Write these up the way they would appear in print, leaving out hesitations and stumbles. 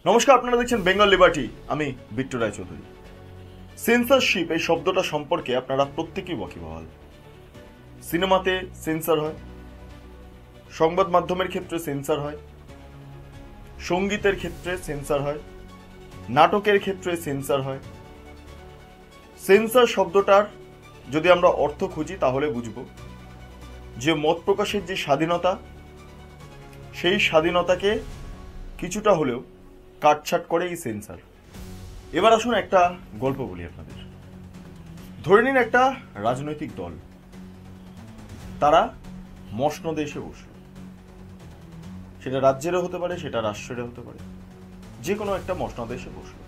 নমস্কার, আপনারা দেখছেন বেঙ্গল লিবার্টি। আমি বিট্টু রায়চৌধুরী। সেন্সরশিপ এই শব্দটা সম্পর্কে আপনারা প্রত্যেকেই ওয়াকিবহাল। সিনেমাতে সেন্সর হয়, সংবাদ মাধ্যমের ক্ষেত্রে সেন্সর হয়, সঙ্গীতের ক্ষেত্রে সেন্সর হয়, নাটকের ক্ষেত্রে সেন্সর হয়। সেন্সর শব্দটার যদি আমরা অর্থ খুঁজি তাহলে বুঝব যে মত প্রকাশের যে স্বাধীনতা, সেই স্বাধীনতাকে কিছুটা হলেও কাটছাট করে এই সেন্সর। এবার আসুন একটা গল্প বলি আপনাদের। ধরে নিন একটা রাজনৈতিক দল, তারা মসনদে এসে বসল। সেটা রাজ্যেরও হতে পারে, সেটা রাষ্ট্রেরও হতে পারে, যে কোনো একটা মসনদে এসে বসল।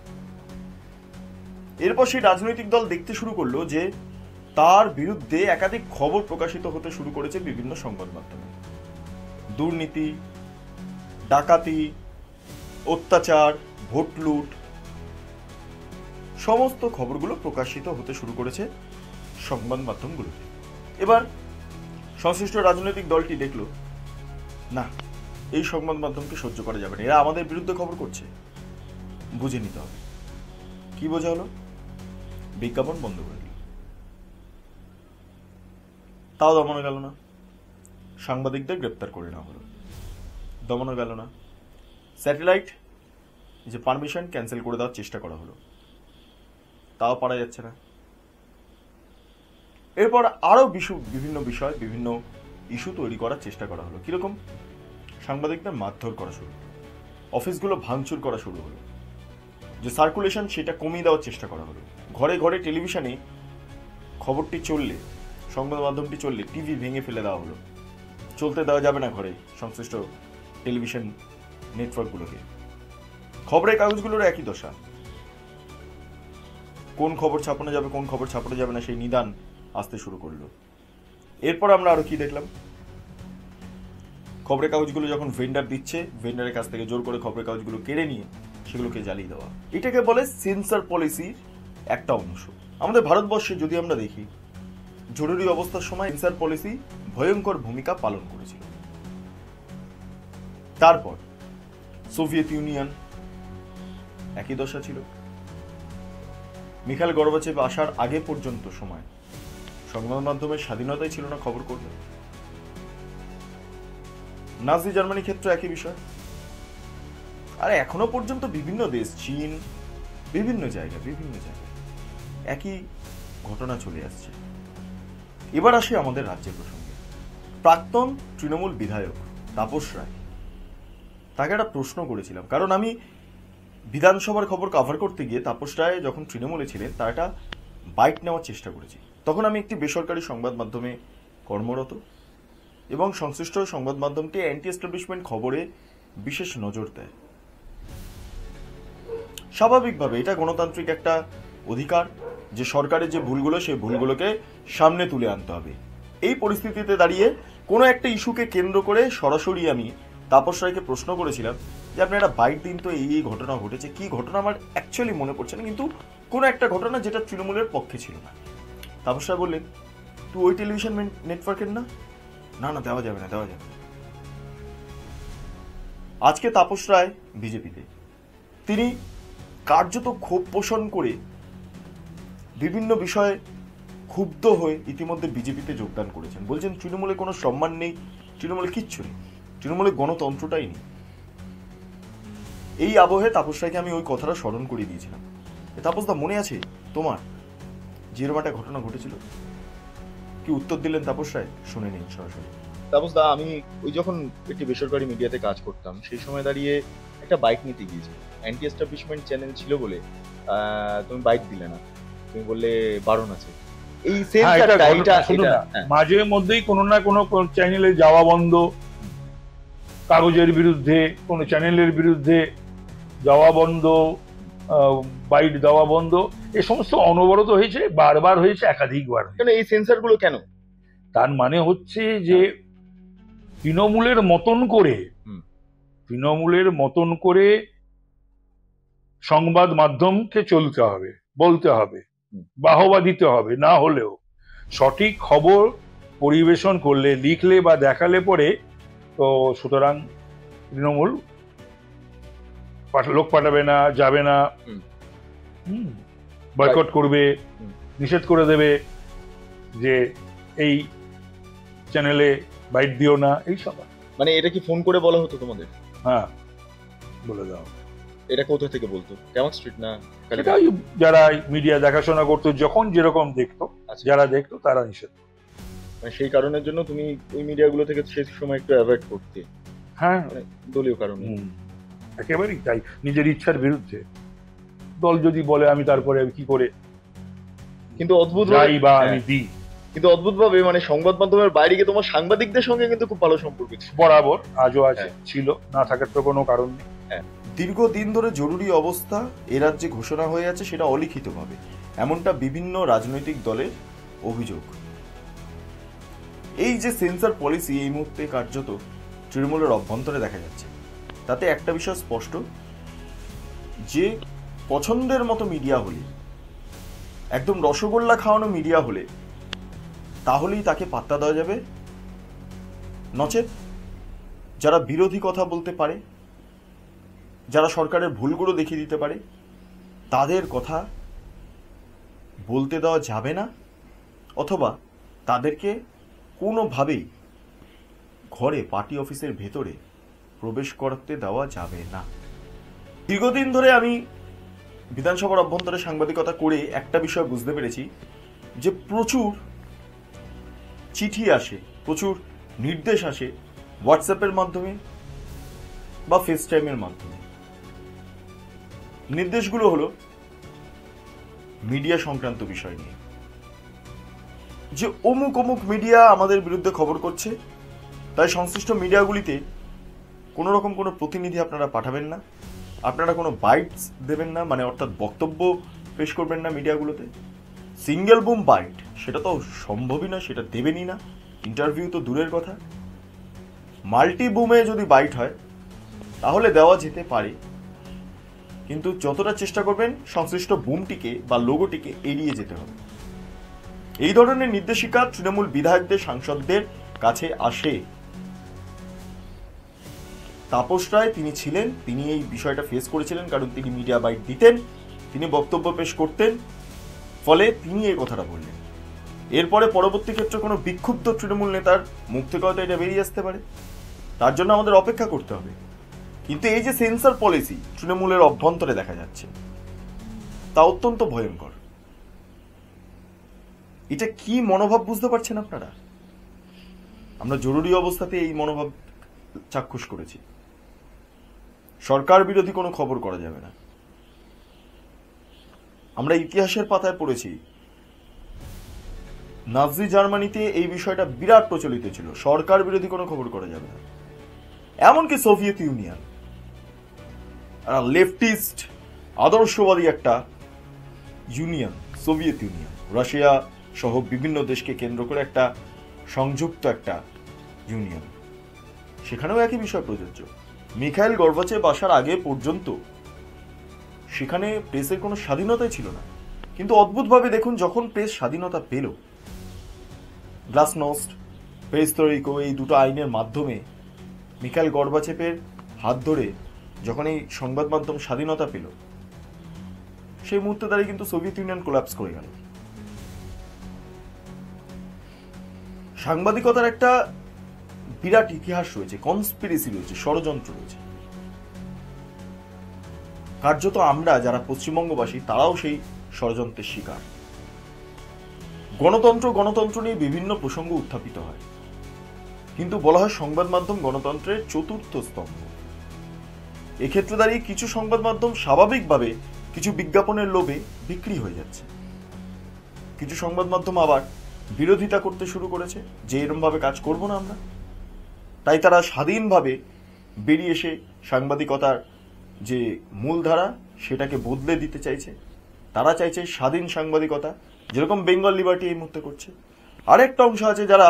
এরপর সেই রাজনৈতিক দল দেখতে শুরু করলো যে তার বিরুদ্ধে একাধিক খবর প্রকাশিত হতে শুরু করেছে বিভিন্ন সংবাদ মাধ্যমে। দুর্নীতি, ডাকাতি, অত্যাচার, ভোট লুট, সমস্ত খবরগুলো প্রকাশিত হতে শুরু করেছে সংবাদ মাধ্যমগুলোতে। এবার সংশ্লিষ্ট রাজনৈতিক দলটি দেখলো, না, এই সংবাদ মাধ্যমকে সহ্য করা যাবে না, এরা আমাদের বিরুদ্ধে খবর করছে, বুঝে নিতে হবে। কি বোঝা হলো? বিজ্ঞাপন বন্ধ করে দিল। তাও দমানো গেল না। সাংবাদিকদের গ্রেপ্তার করে নেওয়া হলো, দমানো গেল না। স্যাটেলাইট যে পারমিশন ক্যান্সেল করে দেওয়ার চেষ্টা করা হলো, তাও পারা যাচ্ছে না। এরপর আরো বিভিন্ন বিষয়, বিভিন্ন ইস্যু তৈরি করার চেষ্টা করা হলো। কিরকম? সাংবাদিকদের মারধর করা শুরু হলো, অফিসগুলো ভাঙচুর করা শুরু হলো, যে সার্কুলেশন সেটা কমিয়ে দেওয়ার চেষ্টা করা হলো। ঘরে ঘরে টেলিভিশনে খবরটি চললে, সংবাদ মাধ্যমটি চললে টিভি ভেঙে ফেলে দেওয়া হলো, চলতে দেওয়া যাবে না ঘরে সংশ্লিষ্ট টেলিভিশন নেটওয়ার্কগুলোকে। খবরের কাগজগুলোর একই দশা। কোন খবর ছাপানো যাবে, কোন খবর ছাপানো যাবে না, সেই নিদান আসতে শুরু করলো। এরপর আমরা আরো কি দেখলাম? খবরের কাগজগুলো যখন ভেন্ডার দিচ্ছে, ভেন্ডারের কাছ থেকে জোর করে খবরের কাগজগুলো কেড়ে নিয়ে সেগুলোকে জ্বালিয়ে দেওয়া। এটাকে বলে সেন্সর পলিসির একটা অংশ। আমাদের ভারতবর্ষে যদি আমরা দেখি, জরুরি অবস্থার সময় সেন্সর পলিসি ভয়ঙ্কর ভূমিকা পালন করেছিল। তারপর সোভিয়েত ইউনিয়ন, একই দশা ছিল। মিখাইল গর্বাচেভ আসার আগে পর্যন্ত সময় সংবাদ মাধ্যমের স্বাধীনতাই ছিল না খবর করবে। নাজি জার্মানির ক্ষেত্রে একই বিষয়। আর এখনো পর্যন্ত বিভিন্ন দেশ, চীন, বিভিন্ন জায়গায় একই ঘটনা চলে আসছে। এবার আসি আমাদের রাজ্যের প্রসঙ্গে। প্রাক্তন তৃণমূল বিধায়ক তাপস রায়, তাকে একটা প্রশ্ন করেছিলাম, কারণ আমি বিধানসভার খবর কভার করতে গিয়ে তাপস রায় যখন তৃণমূলে ছিলেন তার একটা বাইট নেওয়ার চেষ্টা করেছি। তখন আমি একটি বেসরকারি সংবাদ মাধ্যমে কর্মরত এবং সংশ্লিষ্ট সংবাদ মাধ্যমটি অ্যান্টি এস্টাবলিশমেন্ট খবরে বিশেষ নজর দেয়। স্বাভাবিকভাবে এটা গণতান্ত্রিক একটা অধিকার যে সরকারের যে ভুলগুলো, সেই ভুলগুলোকে সামনে তুলে আনতে হবে। এই পরিস্থিতিতে দাঁড়িয়ে কোনো একটা ইস্যুকে কেন্দ্র করে সরাসরি আমি তাপস রায়কে প্রশ্ন করেছিলাম যে আপনি একটা বাইট দিন তো, এই ঘটনা ঘটেছে। কি ঘটনা আমার অ্যাকচুয়ালি মনে পড়ছে না, কিন্তু কোনো একটা ঘটনা যেটা তৃণমূলের পক্ষে ছিল না। তাপস রায় বললেন, তুই ওই টেলিভিশন নেটওয়ার্কের না? না, দেওয়া যাবে না। আজকে তাপস রায় বিজেপিতে। তিনি কার্যত ক্ষোভ পোষণ করে বিভিন্ন বিষয়ে ক্ষুব্ধ হয়ে ইতিমধ্যে বিজেপিতে যোগদান করেছেন। বলছেন তৃণমূলে কোনো সম্মান নেই, তৃণমূলে কিচ্ছু নেই, তৃণমূলে গণতন্ত্রটাই নেই। এই আবহে তাপস রায়কে আমি ওই কথাটা স্মরণ করিয়ে দিয়েছিলাম। তাপসদা, মনে আছে তোমার যেরকম একটা ঘটনা ঘটেছিল? কি উত্তর দিলেন তাপস রায়? শুনে নিন সরাসরি। তাপসদা, আমি ওই যখন একটি বেসরকারি মিডিয়াতে কাজ করতাম, সেই সময় দাঁড়িয়ে একটা বাইক নিতে গিয়েছিলাম। অ্যান্টি এস্টাবলিশমেন্ট চ্যানেল ছিল বলে তুমি বাইক দিলে না, তুমি বললে বারণ আছে। এই মাঝে মধ্যেই কোনো না কোনো চ্যানেলে যাওয়া বন্ধ, কাগজের বিরুদ্ধে কোনো চ্যানেলের বিরুদ্ধে যাওয়া বন্ধ, বাইট দেওয়া বন্ধ, এ সমস্ত অনবরত হয়েছে, বারবার হয়েছে, একাধিকবার। কেন এই সেন্সরগুলো কেন? তার মানে হচ্ছে যে তৃণমূলের মতন করে সংবাদ মাধ্যমকে চলতে হবে, বলতে হবে, বাহবা দিতে হবে। না হলেও সঠিক খবর পরিবেশন করলে, লিখলে বা দেখালে পরে তো সুতরাং তৃণমূল লোক পাঠাবে না, যাবে না, হুম। বয়কট করবে, হুম। নিষেধ করে দেবে যে এই চ্যানেলে বাইট দিও না, এইসব। মানে এটা কি ফোন করে বলা হতো তোমাদের? হ্যাঁ, বলে দাও। এটা কোথা থেকে বলতো? কেমন স্ট্রিট না সেটা ওই যারা মিডিয়া দেখাশোনা করতো, যখন যেরকম দেখতো, আচ্ছা। যারা দেখতো তারা নিষেধ। মানে সেই কারণের জন্য তুমি ওই মিডিয়াগুলো থেকে সেই সময় একটু অ্যাভয়েড করতে, হ্যাঁ, মানে দলীয় কারণে। একেবারেই তাই, নিজের ইচ্ছার বিরুদ্ধে। দল যদি বলে আমি তারপরে আমি কি করে কিন্তু অদ্ভুত যাই বা আমি দিই। কিন্তু অদ্ভুত ভাবে মানে সংবাদ মাধ্যমের বাইরে গিয়ে তোমার সাংবাদিকদের সঙ্গে কিন্তু খুব ভালো সম্পর্ক ছিল। বরাবর আজও আছে, ছিল, না থাকার তো কোনো কারণ নেই। দীর্ঘদিন ধরে জরুরি অবস্থা এ রাজ্যে ঘোষণা হয়ে আছে, সেটা অলিখিতভাবে, এমনটা বিভিন্ন রাজনৈতিক দলের অভিযোগ। এই যে সেন্সর পলিসি এই মুহূর্তে কার্যত তৃণমূলের অভ্যন্তরে দেখা যাচ্ছে, তাতে একটা বিষয় স্পষ্ট, যে পছন্দের মতো মিডিয়া হলে, একদম রসগোল্লা খাওয়ানো মিডিয়া হলে, তাহলেই তাকে পাত্তা দেওয়া যাবে, নচেত যারা বিরোধী কথা বলতে পারে, যারা সরকারের ভুলগুলো দেখিয়ে দিতে পারে, তাদের কথা বলতে দেওয়া যাবে না, অথবা তাদেরকে কোনোভাবেই ঘরে, পার্টি অফিসের ভেতরে প্রবেশ করতে দেওয়া যাবে না। দীর্ঘদিন ধরে আমি বিধানসভার অভ্যন্তরে সাংবাদিকতা করে একটা বিষয় বুঝতে পেরেছি, যে প্রচুর চিঠি আসে, প্রচুর নির্দেশ আসে হোয়াটসঅ্যাপের মাধ্যমে বা ফেস টাইমের মাধ্যমে। নির্দেশগুলো হলো মিডিয়া সংক্রান্ত বিষয় নিয়ে, যে অমুক অমুক মিডিয়া আমাদের বিরুদ্ধে খবর করছে, তাই সংশ্লিষ্ট মিডিয়াগুলিতে কোনো রকম কোনো প্রতিনিধি আপনারা পাঠাবেন না, আপনারা কোনো বাইটস দেবেন না, মানে অর্থাৎ বক্তব্য পেশ করবেন না মিডিয়াগুলোতে। সিঙ্গেল বুম বাইট সেটা তো সম্ভবই না, সেটা দেবেনই না, ইন্টারভিউ তো দূরের কথা। মাল্টি বুমে যদি বাইট হয় তাহলে দেওয়া যেতে পারে, কিন্তু যতটা চেষ্টা করবেন সংশ্লিষ্ট বুমটিকে বা লোগোটিকে এড়িয়ে যেতে হবে। এই ধরনের নির্দেশিকা তৃণমূল বিধায়কদের, সাংসদদের কাছে আসে। তাপস রায় তিনি ছিলেন, তিনি এই বিষয়টা ফেস করেছিলেন, কারণ তিনি মিডিয়া বাইট দিতেন, তিনি বক্তব্য পেশ করতেন, ফলে তিনি এই কথাটা বললেন। এরপরে পরবর্তী ক্ষেত্রে কোনো বিক্ষুব্ধ তৃণমূল নেতার মুখ থেকে হয়তো এটা বেরিয়ে আসতে পারে, তার জন্য আমাদের অপেক্ষা করতে হবে। কিন্তু এই যে সেন্সর পলিসি তৃণমূলের অভ্যন্তরে দেখা যাচ্ছে, তা অত্যন্ত ভয়ঙ্কর। এটা কি মনোভাব বুঝতে পারছেন আপনারা? আমরা জরুরি অবস্থাতে এই মনোভাব চাক্ষুষ করেছি। সরকার বিরোধী কোনো খবর করা যাবে না। আমরা ইতিহাসের পাতায় পড়েছি, নাজি জার্মানিতে এই বিষয়টা বিরাট প্রচলিত ছিল, সরকার বিরোধী কোনো খবর করা যাবে না। এমনকি সোভিয়েত ইউনিয়ন, লেফটিস্ট আদর্শবাদী একটা ইউনিয়ন, সোভিয়েত ইউনিয়ন, রাশিয়া সহ বিভিন্ন দেশকে কেন্দ্র করে একটা সংযুক্ত একটা ইউনিয়ন, সেখানেও একই বিষয় প্রযোজ্য। মিখাইল গর্বাচেভ আসার আগে পর্যন্ত সেখানে প্রেসের কোনো স্বাধীনতাই ছিল না, কিন্তু অদ্ভুতভাবে দেখুন, যখন প্রেস স্বাধীনতা পেল, গ্লাসনোস্ট, পেরেস্ত্রোইকা, এই দুটো আইনের মাধ্যমে মিখাইল গর্বাচেভের হাত ধরে যখন এই সংবাদ মাধ্যম স্বাধীনতা পেল, সেই মুহূর্তে দাঁড়িয়ে কিন্তু সোভিয়েত ইউনিয়ন কোল্যাপস করে গেল। সাংবাদিকতার একটা বিরাট ইতিহাস রয়েছে, কনস্পিরেসি রয়েছে, ষড়যন্ত্র রয়েছে। কার্যত আমরা যারা পশ্চিমবঙ্গবাসী তারাও সেই ষড়যন্ত্রের শিকার। গণতন্ত্র নিয়ে বিভিন্ন প্রসঙ্গ উত্থাপিত হয়, কিন্তু বলা হয় সংবাদ মাধ্যম গণতন্ত্রের চতুর্থ স্তম্ভ। এক্ষেত্রে দাঁড়িয়ে কিছু সংবাদ মাধ্যম স্বাভাবিকভাবে কিছু বিজ্ঞাপনের লোভে বিক্রি হয়ে যাচ্ছে, কিছু সংবাদ মাধ্যম আবার বিরোধিতা করতে শুরু করেছে যে এরকম ভাবে কাজ করব না আমরা। তাই তারা স্বাধীনভাবে বেরিয়ে এসে সাংবাদিকতার যে মূলধারা সেটাকে বদলে দিতে চাইছে। তারা চাইছে স্বাধীন সাংবাদিকতা, যেরকম বেঙ্গল লিবার্টি এই মুহূর্তে করছে। আরেকটা অংশ আছে যারা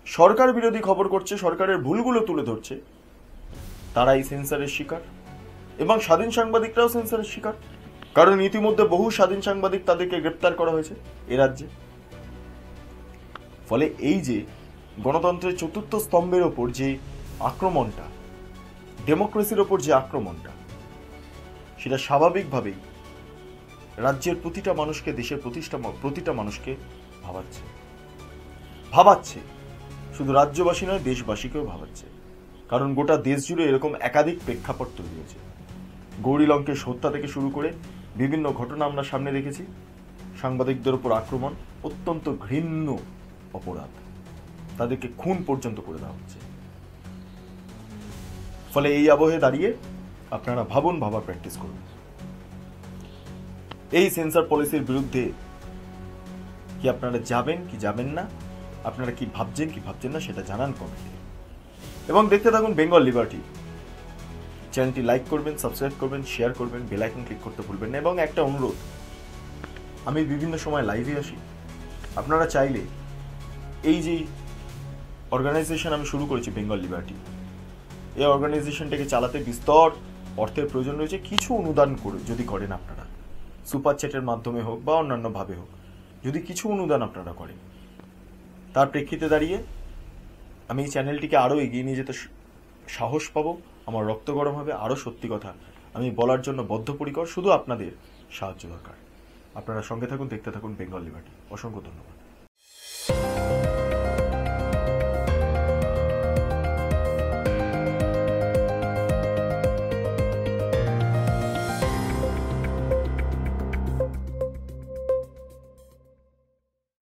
সরকার বিরোধী খবর করছে, সরকারের ভুলগুলো তুলে ধরছে, তারা এই সেন্সরের শিকার, এবং স্বাধীন সাংবাদিকরাও সেন্সরের শিকার, কারণ ইতিমধ্যে বহু স্বাধীন সাংবাদিক তাদেরকে গ্রেপ্তার করা হয়েছে এ রাজ্যে। ফলে এই যে গণতন্ত্রের চতুর্থ স্তম্ভের ওপর যে আক্রমণটা, ডেমোক্রেসির ওপর যে আক্রমণটা, সেটা স্বাভাবিকভাবেই রাজ্যের প্রতিটা মানুষকে, দেশের প্রতিটা মানুষকে ভাবাচ্ছে। শুধু রাজ্যবাসী নয়, দেশবাসীকেও ভাবাচ্ছে। কারণ গোটা দেশ জুড়ে এরকম একাধিক প্রেক্ষাপট তৈরি হয়েছে। গৌরী লঙ্কেশ হত্যা থেকে শুরু করে বিভিন্ন ঘটনা আমরা সামনে দেখেছি। সাংবাদিকদের উপর আক্রমণ, অত্যন্ত ঘৃণ্য অপরাধ, তাদেরকে খুন পর্যন্ত করে দেওয়া হচ্ছে। ফলে এই আবহে দাঁড়িয়ে আপনারা ভাবার প্র্যাকটিস করুন। এই সেন্সর পলিসির বিরুদ্ধে কি আপনারা যাবেন কি যাবেন না, আপনারা কি ভাবছেন না সেটা জানান কমেন্টে। এবং দেখতে থাকুন বেঙ্গল লিবার্টি। চ্যানেলটি লাইক করবেন, সাবস্ক্রাইব করবেন, শেয়ার করবেন, বেল আইকন ক্লিক করতে ভুলবেন না। এবং একটা অনুরোধ, আমি বিভিন্ন সময় লাইভে আসি। আপনারা চাইলে এই যে অর্গানাইজেশন আমি শুরু করেছি বেঙ্গল লিবার্টি, এই অর্গানাইজেশনটাকে চালাতে বিস্তর অর্থের প্রয়োজন রয়েছে। কিছু অনুদান যদি করেন আপনারা, সুপার চ্যাটের মাধ্যমে হোক বা অন্যান্য ভাবে হোক, যদি কিছু অনুদান আপনারা করেন, তার প্রেক্ষিতে দাঁড়িয়ে আমি এই চ্যানেলটিকে আরও এগিয়ে নিয়ে যেতে সাহস পাবো, আমার রক্ত গরম হবে, আরও সত্যি কথা আমি বলার জন্য বদ্ধপরিকর। শুধু আপনাদের সাহায্য দরকার। আপনারা সঙ্গে থাকুন, দেখতে থাকুন বেঙ্গল লিবার্টি। অসংখ্য ধন্যবাদ।